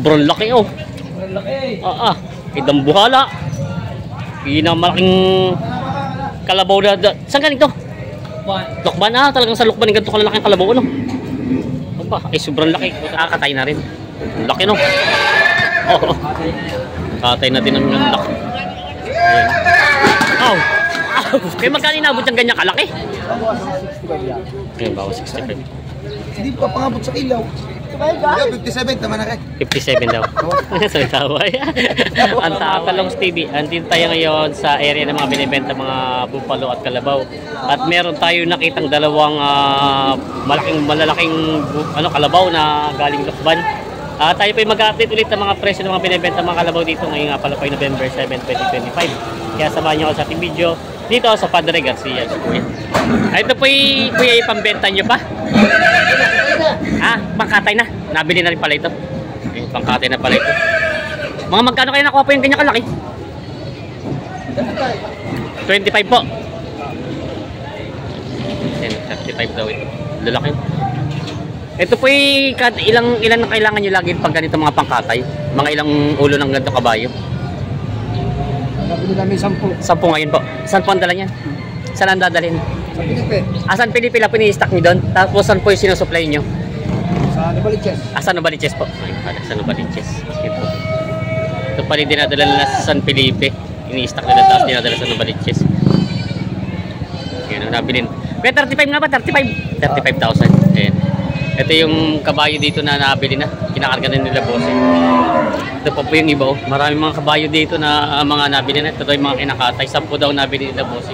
Sobrang laki oh. Sobrang laki. Idang buhala. Malaking kalabaw na. Saan galing to? Lukban. Talagang sa Lukban ganito kalalaking kalabaw no. Sobrang laki. Kakatay na rin. Laki no. Katay na din ang laki. Ayan. Kaya magkano inabot yung ganyan kalaki? Ayan, bawas 65. Hindi pa pangabot sa ilaw. 57, tama na kay. 57 daw. Sorry, tawa. Ang Tatalongs TV. Andito tayo ngayon sa area ng mga binibenta mga bupalo at kalabaw. At meron tayo nakitang dalawang malalaking kalabaw na galing Lukban. Tayo po mag-update ulit ng mga presyo ng mga binibenta mga kalabaw dito ngayong nga pala po November 7, 2025. Kaya samahan nyo ako sa ating video dito sa Padre Garcia. Ito po kuya ipambenta nyo pa? Pangkatay na. Nabili na rin pala ito. Pangkatay na pala ito. Mga magkano kayo nakuha po yung ganyan kalaki? 25 po. 35 daw ito. Lalaki. Ito po ilan na kailangan nyo lagi pag ganito mga pangkatay? Mga ilang ulo ng ganito kabayo? Nabili namin 10. 10 ngayon po. Saan po ang dala niyan? Saan ang dadalhin? Sa Pilipe. San Felipe lang po ni-stock nyo doon? Tapos saan po yung sinusupply nyo? Sa Novaliches. San Novaliches po. San Novaliches. Ito. Ito pa rin dinadala nila sa San Felipe. Ini-stock nila tapos dinadala sa Novaliches. Yan ang nabilin. Kaya 35 nga ba? 35? 35,000. Ayan. Ito yung kabayo dito na nabili na. Kinakarga na nila boss. Ito pa po yung iba. Maraming mga kabayo dito na mga nabili na. Ito yung mga kinakatay. 10 daw nabili nila boss.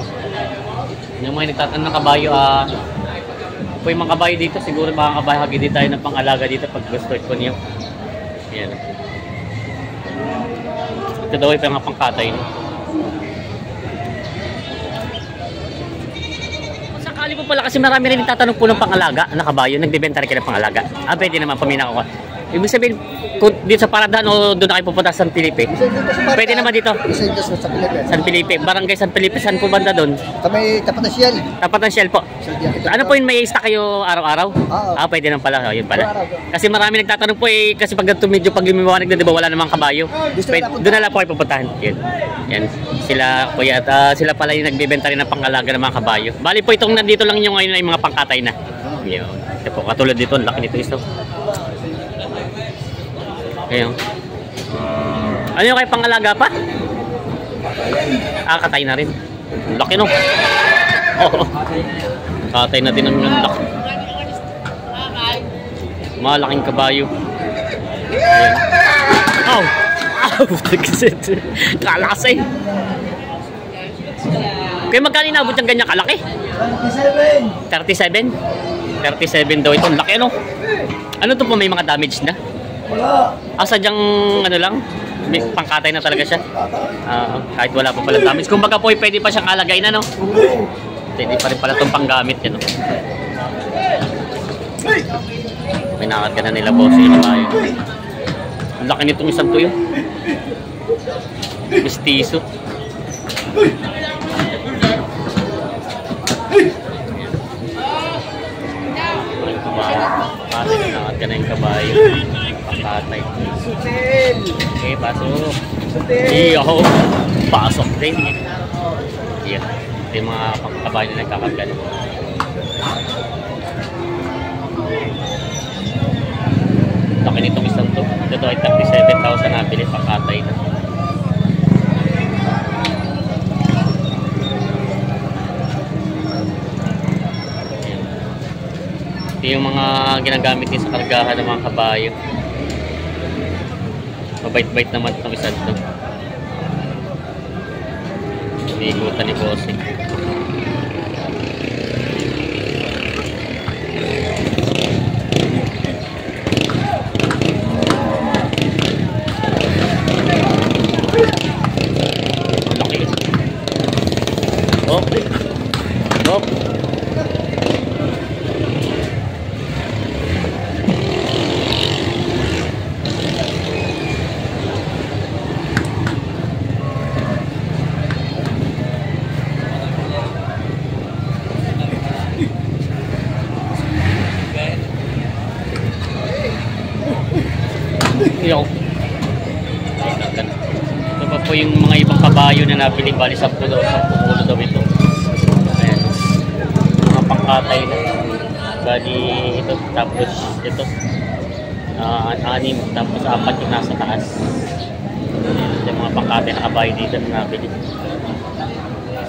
Yung mga nagtatanong ng kabayo, po yung mga kabayo dito, siguro mga kabayo hagi din tayo ng pang-alaga dito pag gusto ito niyo. Yan. Ito daw yung mga pangkatay. Sakali po pala kasi marami rin nagtatanong po ng pang-alaga na kabayo, nagbebenta rin kayo ng pang-alaga. Pwede naman pamina ko. Ibig sabihin, kung dito sa Paradan o doon na kayo pupunta sa San Felipe? Pwede naman dito. Sa Pilipe. San Felipe. Barangay San Felipe. Saan po banda doon? Kami tapat na Shell. Tapat ng Shell po. Ano po yung may stock kayo araw-araw? Pwede naman pala. Yun pala. Kasi marami nagtatanong po kasi pag medyo pag lumiwanag na diba wala namang kabayo. Doon na lang po kayo pupuntahan. Yan. Sila kuya at sila pala yung nagbebenta rin ng pangalaga ng mga kabayo. Bali po itong nandito lang yung ngayon ay mga pangkatay na. Yun. Ito po. Katulad dito. Laki nito iso. Ayun. Ano yung kayo pangalaga pa? Katay na rin. Laki no? Katay na din ang laki. Malaking kabayo. Ayun. Kalasay. Kaya magkano inabot yung ganyan kalaki? 37. 37 daw ito. Laki no? Ano to po, may mga damage na? Wala. Sadyang ano lang, pangkatay na talaga siya. Kahit wala pa pala damage. Kung baga po, pwede pa siyang alagay na, no? Pwede pa rin pala itong panggamit yan, no? May nakat ka na nila, boss. Yung tayo. Ang laki nitong isang tuyo. Mistiso. Nakat ka na yung kabayo. Pangkatay. Okay, pasok. Iyo, pasok din. Iya, ito yung mga pangkabayo na nagkakagal. Laki nitong isang to. Ito ay 37,000 nabili pangkatay na. Ito yung mga ginagamit din sa kargahan ng mga kabayo. Mabait-bait naman itong isa ito. Iniikutan ni Bossing. Laki. Okay. po yung mga ibang kabayo na nabili. Bali 10 daw, 10 daw ito. Ayan. Mga pangkatay na. Bali ito, tapos ito. 6, tapos 4 yung nasa taas. Ayan, yung mga pangkatay na kabayo dito na nabili.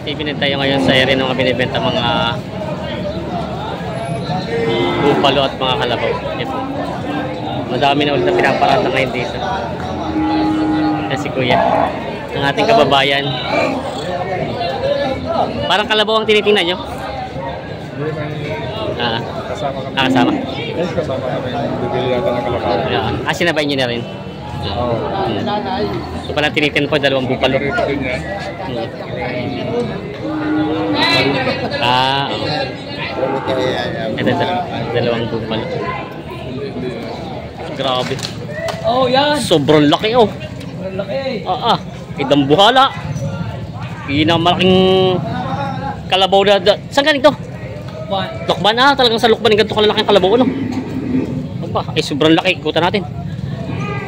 Steven tayo ngayon sa area ng mga binibenta mga bupalo at mga kalabaw. Ito. Madami na ulit na pinaparata ngayon dito. Yan si Kuya, ang ating kababayan. Parang kalabaw ang tinitingnan nyo? Kasama. Kasama kami, bibili yata ng kalabaw. Sinabay nyo na rin. So pala tinitingnan po 2 bupalo. Ito din yan. Ito, 2 bupalo. Grabe. Oh, yan. Sobrang laki oh. Sobrang laki. Idang buhala. Pinamalaking kalabaw na. Saan galing to? Lokban talagang sa Lokban ng ganito kalalaking kalabaw ano. Sobrang laki. Ikutan natin.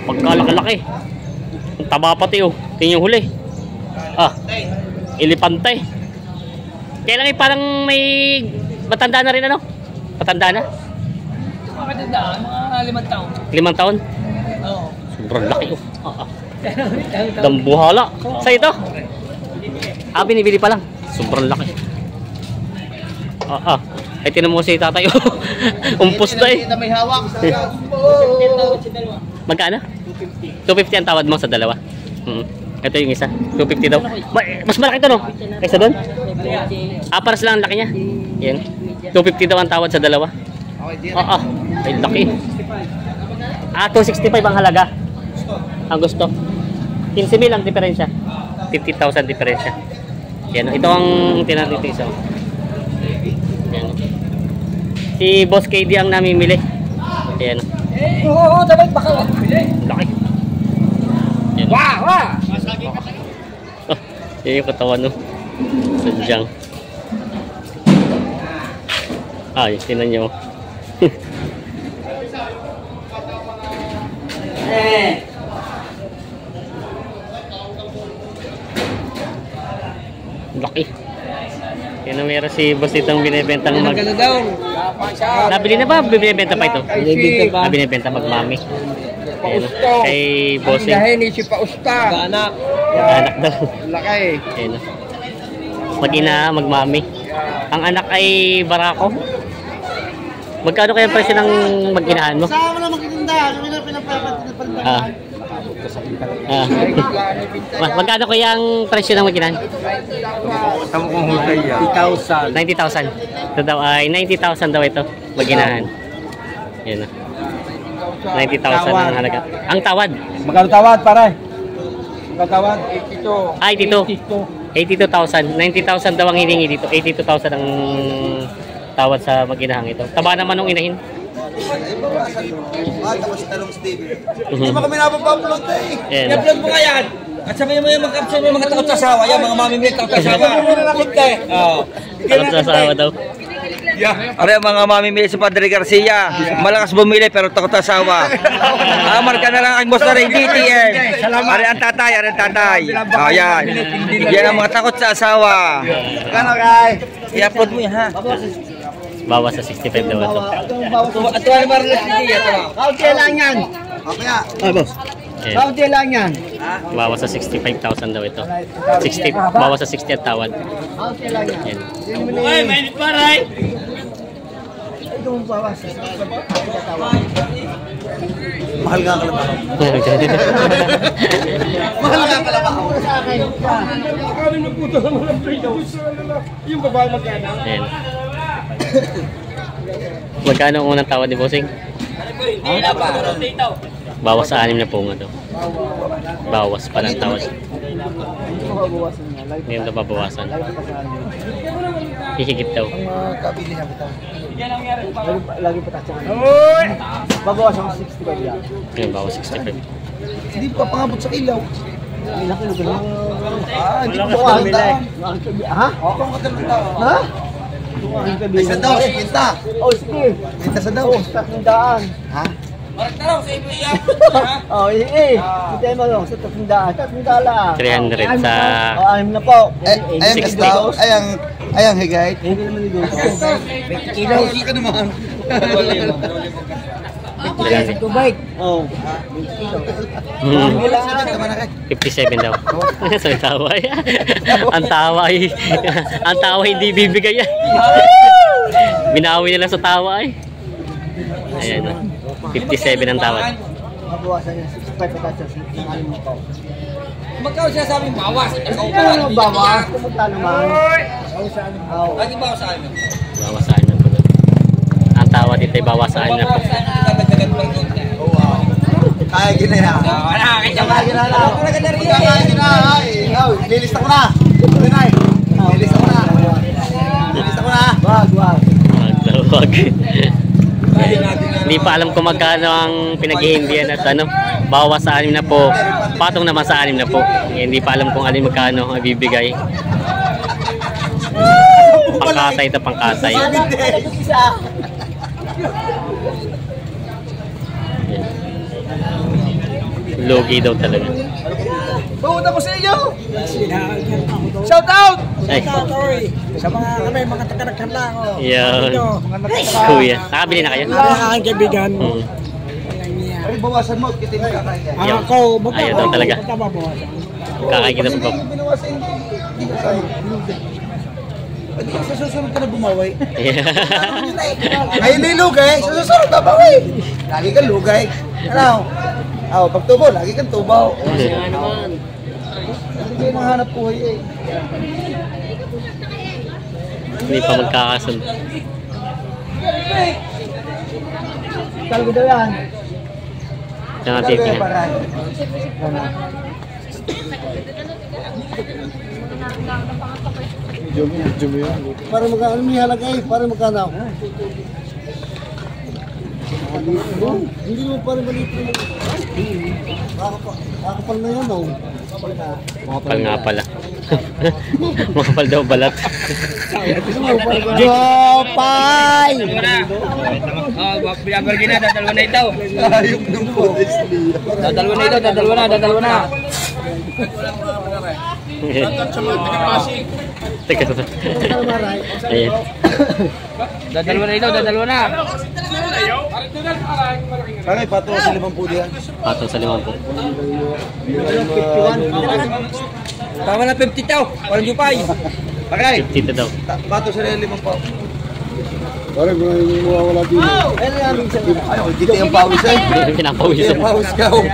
Pagkalaki-laki. Ang taba pati oh. Tingnan yung huli. Elepante. Kaya lang parang may matanda na rin ano? Matanda na? Makatandaan, mga 5 taon. 5 taon? Oo. Sobrang laki oh. Dambuhala. Sa ito? Binibili pa lang. Sobrang laki. Ay tinan mo si tatay oh. Umpos na eh. May hawak. Magkano? 250 ang tawad mo sa dalawa. Ito yung isa. 250 daw. Mas malaki ito no? Kaysa doon? Paras lang ang laki niya. Yan. 250 daw ang tawad sa dalawa. Ay laki. 265 ang halaga. Ang gusto. 15,000 ang diferensya. 50,000 diferensya. Yan. Ito ang tinatito isa. Yan. Si Boss KD ang namimili. Ayan. Oo, dapat baka. Laki. Yan. Wow! Yan yung katawan no. Sadyang. Tinan nyo. Laki. Yan ang meron si boss itong binibentang Nabili na ba? Binibenta pa ito? Binibenta magmami. Ayan, kay bossing. Dahil si Pausta. Anak daw. Laki. Ayan. Mag-ina, magmami. Ang anak ay barako. Magkano kaya presyo ng mag-inahan mo? Saan mo na magtitinda? Kami na pinapapantinda. Magkano kaya ang presyo ng mag-inahan? Tama kong husay yan. 90,000. Ito daw ay 90,000 daw ito. Mag-inahan. Yan na. 90,000 ang halaga. Ang tawad? Magkano tawad, pare? Magkano tawad? 82,000. 90,000 daw ang hiningi dito. 82,000 ang tawad sa mag-inahang ito. Taba naman nung inahin. Tapos talong Steve. Hindi mo kami napapapulot eh. I-upload mo nga yan. At sabihin mo yung mag-caption yung mga takot sa asawa. Yan, mga mamimili takot sa asawa. Takot sa asawa daw. Are mga mamimili si Padre Garcia. Malakas bumili pero takot sa asawa. Marka na lang ang boss na rin DTM. Are ang tatay, yan. Yan ang mga takot sa asawa. Kano kay? I-upload mo yan ha. Bawas sa 65 daw ito. At wala ba rin hindi ito? Kaunti lang yan. Okay. Boss. Kaunti lang yan. Bawas sa 65,000 daw ito. 60, bawas sa 60 at tawad. Kaunti lang yan. Ay, mainit pa rin! Ito mo bawas. Mahal nga kalabaw. Mahal nga kalabaw. Sa akin. Kami magputo ng mga Pilipinos. Yung babae magkano? Ayan. Magkano ang unang tawad ni Bossing? Bawas sa 6 na punga daw. Bawas pa ng tawad. Hindi yung nababawasan. Hihigit daw. Kabili na kita. Lagi pa tayo. Babawas ako 65 yan. Yun, bawas 65. Hindi pa pangabot sa ilaw. Laki na gano'n. Hindi ko makakita. Ha? Ha? Isa daw, 50. Oh, sige. 50 sa daw. 100. Ha? Oh, Hindi mo lang sa 300. 300 lang. 300 sa... Oh, anim na po. Ayang islaw, ayang higay. Hindi naman ligo. 20 kilos. Ka naman. Tubig. Oh. 20 kilos. 57 daw. Sa tawa. Ang tawa ay... Ang tawa hindi bibigay yan. Binawi nila sa tawa ay. Ayan o. 57 ang tawad. Mabawasan niya 65 pesos ng alim mo po. Magkano siya sabing bawas? Ano bawas? Pumunta naman. Lagi bawasan nyo. Bawasan na po. Ang tawad dito ay bawasan na po. Kaya ginaya. Lilista ko na. Lilista ko na. Wag. Wag. Hindi pa alam kung magkano ang pinaghihindihan at ano, bawas sa 6 na po, patong naman sa 6 na po. Hindi pa alam kung alin magkano ang ibibigay. Pangkatay ito, pangkatay. Logi daw talaga. Pumunta ko sa inyo. Shout out! Ay, Sa mga taga-nagkan lang. yan. Kuya, nakabili na kayo? Ang kaibigan mo. Ay, bawasan mo. Kita yung kakain. Ako, Ayaw daw talaga. Kakain kita po. Binawasan hindi ka sa susunod ka na bumawi. Ay, hindi lugay. Sa susunod babawi. Lagi kang lugay. Ano? Pag tubo, lagi kang tubaw. Hindi nang hanap buhay eh. Hindi pa magkakasunod. Talgo daw yan. Diyan nga titingnan. Para magkano may halagay, para magkano. Hindi mo parang maliit na. Makakapal na yan, oh. Makapal nga pala. Makapal daw balat. Jopay! Binabargin na, dadalwa na ito. Ayok ng pulis niya. Dadalwa na. Teka to. Ayan. Dadalwa na. Kaya pato sa 50 diyan. Patong sa 50. Tama na 50 daw. Parang jupay. Pakay. 50 daw. Pato sa 50. Parang yung mawawala din. Ayaw, kita yung pawis eh. Pinapawis Kita yung mo. pawis ka. 50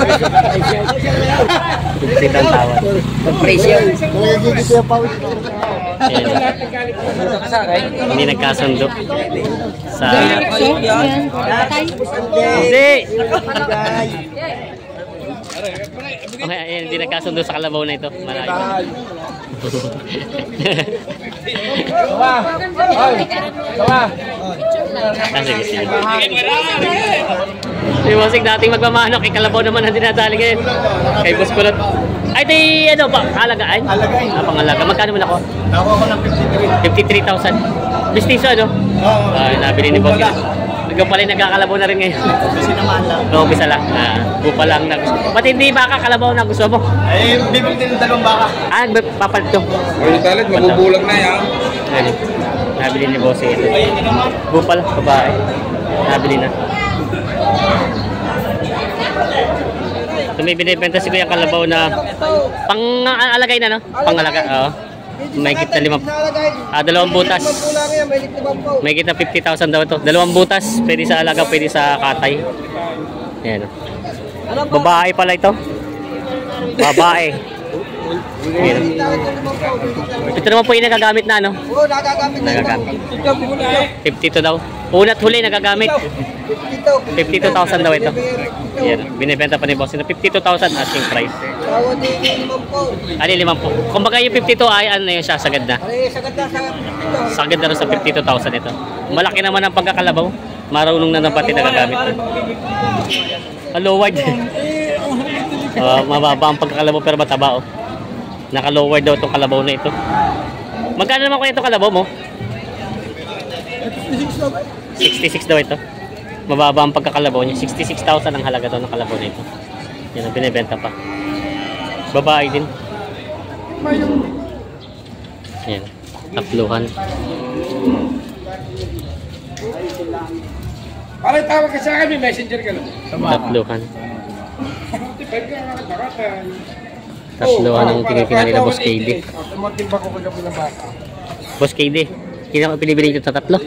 ang tawad. Presyo. Dito yung pawis. Ayan. Hindi nagkasundo. Sa... Hindi! Okay, ayan, hindi nagkasundo sa kalabaw na ito. Malayo. Sige, sige. Yung musik dating magmamano, kay kalabaw naman ang dinadali ngayon. Kay Boss Kulot. Ay, di ano ba? Alagaan? Alagaan. Pangalaga. Magkano mo na ako? Nakuha ko ng 53,000. Bistiso, ano? Oo. Nabili ni Boss. Ikaw pala yung nagkakalabaw na rin ngayon. Kasi naman lang. Oo, bisa lang. Bupa lang na gusto. Pati hindi baka kalabaw na gusto mo. Ay, bibili din ng 2 baka. Papalit to. Ay, talit, mabubulag na yan. Ayun. Nabili ni Boss ito. Bupa lang, babae. Nabili na. So, may binibenta si Kuya Kalabaw na pang-alagay na, no? Pang-alaga, oo. May kita 2 butas. May kita 50,000 daw ito. 2 butas, pwede sa alaga, pwede sa katay. Ayan, no? Babae pala ito. Babae. Ayan, no? Ito naman po yung nagagamit na, no? Oo, nagagamit na. Nagagamit. 52 daw. Una't huli nagagamit. 52,000 daw ito. Ayan, binibenta pa ni Boss. 52,000 asking price. Tawad din 5 po. Ano yung 5 po? Kumbaga yung 52 ay ano na yun siya, sagad na. Pare, sagad na sa ito. Sagad na rin sa 52,000 ito. Malaki naman ang pagkakalabaw. Marunong na ng pati nagagamit. Lowered. Mababa ang pagkakalabaw pero mataba, oh. Naka-lowered daw itong kalabaw na ito. Magkano naman kaya itong kalabaw mo? 66 daw ito. Mababa ang pagkakalabaw niya. 66,000 ang halaga daw ng kalabaw na ito. Yan ang binibenta pa. Babae din. Yan. Tatluhan. Para tawag ka sa akin, may messenger ka lang. Tatluhan. Tatluhan ang tinitingnan nila, Boss KD. Tumatimbang ko kagabi ng bata. Boss KD, pinibili ito sa tatlo.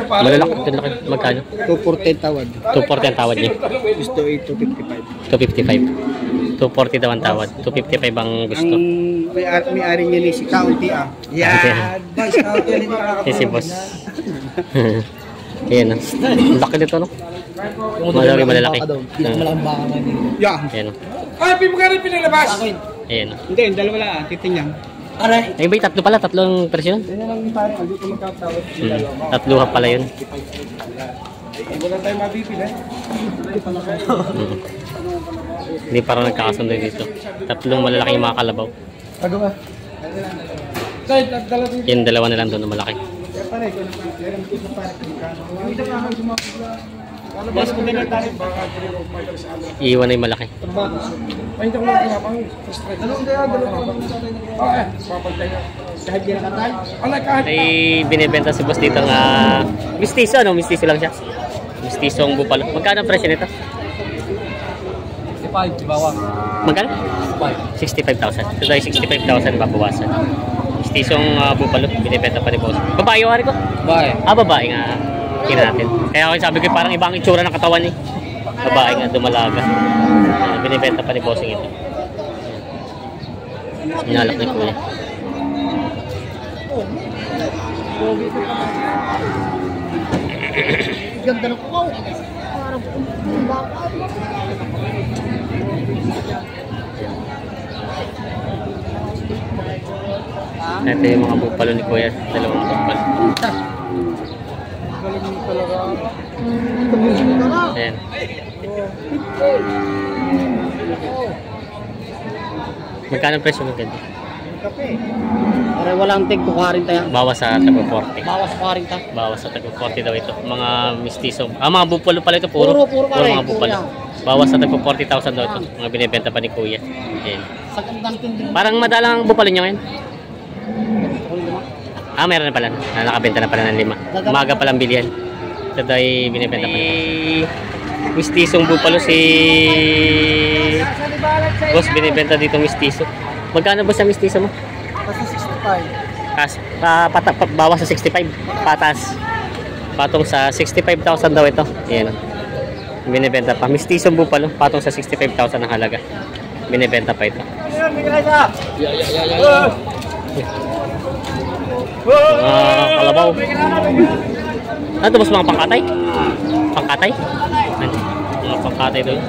Malalaki, malalaki. Magkano? 240 tawad. 240 ang tawad niya. Gusto 255. 255. 240 daw ang tawad. 255 ang gusto. May-ari niya ni si County ah. Yan. Boys, Yes, si boss. Ayan, ang laki nito, no? Malalaki. Malaking baka nga niya. Yeah. Ayan, Ay, mo ka rin pinalabas. ayan. Hindi, yung dalawa lang. Titingnan. Aray. Ay, ba yung tatlo pala? Tatlong presyon? Yan lang yung pare. Ang dito magkatawad. Tatluhan pala yun. Wala tayong mabibili. Hindi parang nagkakasundo dito. Tatlong malalaki yung mga kalabaw. Pagawa. Kahit nagdala din. Yung dalawa na lang doon na malaki. Pare, kung mas maganda tayo. Iiwan na yung malaki. Ay, hindi ko lang kinapang. Anong kaya dalawa? Okay, papagtay na. Kahit yan katay? Alay, kahit. Ay binibenta si boss dito nga mistiso, no? Mistiso lang siya. Mistiso ang bupalo. Magkano ang presyo nito? 65, di bawang. Magkano? 65,000. Ito tayo 65,000 babawasan. Mistisong bupalo. Binibenta pa ni boss. Babae yung hari ko? Bye. Babae nga. Tingnan natin. Kaya ako sabi ko parang ibang itsura ng katawan eh. Babae nga, dumalaga. Binibenta pa ni bossing ito. Inalak ni kuya. Ganda ng kukaw. Ito yung mga bupalo ni kuya. Dalawang bupalo. Ayan. Magkano ang presyo ng ganito? Pare, walang tig 40 tayo. Bawas sa tago 40. Bawas 40. Bawas sa tago 40 daw ito. Mga mistiso. Mga bupalo pala ito. Puro Puro mga bupalo. Bawas sa tago 40,000 daw ito. Mga binibenta pa ni kuya. Ayan. Sa gandang tindi. Parang madalang ang bupalo niya ngayon. Meron na pala. Nakabenta na pala ng 5. Umaga palang bilihan. Ito ay binibenta pa. Mistisong bupalo si boss, binibenta dito mistiso. Magkano ba sa mistiso mo? Nasa 65. Bawas sa 65. Patas. Patong sa 65,000 daw ito. Ayan. Binibenta pa. Mistisong bupalo. Patong sa 65,000 ang halaga. Binibenta pa ito. Kalabaw. Ano ito, boss? Mga pangkatay? Pangkatay? Ano? Mga pangkatay doon.